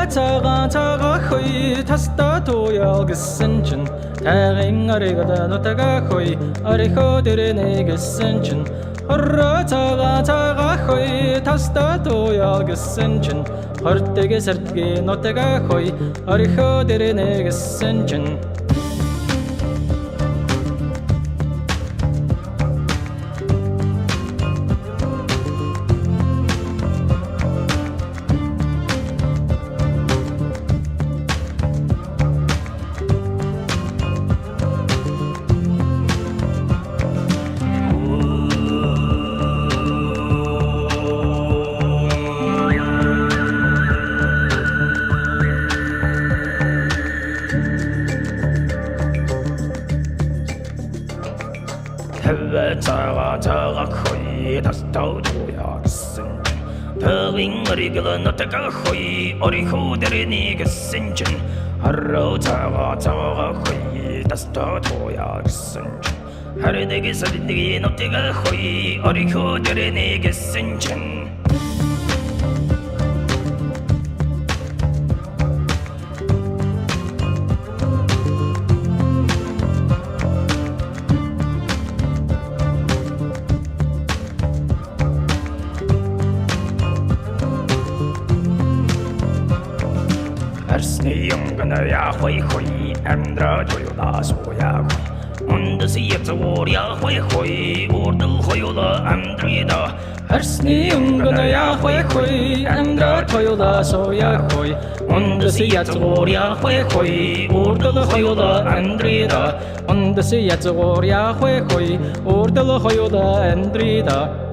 цагаан хой таста туяа гэсэн чин тайгын аригада нутага хой орихо дэрэнэ гэсэн чин хорро цагаан хой таста туяа гэсэн чин хортege сэртгэ нутага хой орихо дэрэнэ гэсэн чин цагаан хой таста туяа гэсэн чин тайгын аригада нутага хой орихо дэрэнэ гэсэн чин хорро цагаан хой таста туяа гэсэн чин хардэгэ сэрдгэ нутага хой орихо дэрэнэ гэсэн чин Арсны юнгана я хой амдра тоюла соя ондэс язгуур я хой урдл хоюла амдрида Арсны юнгана я хой амдра тоюла соя хой ондэс язгуур я хой урдл хоюла амдрида ондэс язгуур я хой урдл хоюла амдрида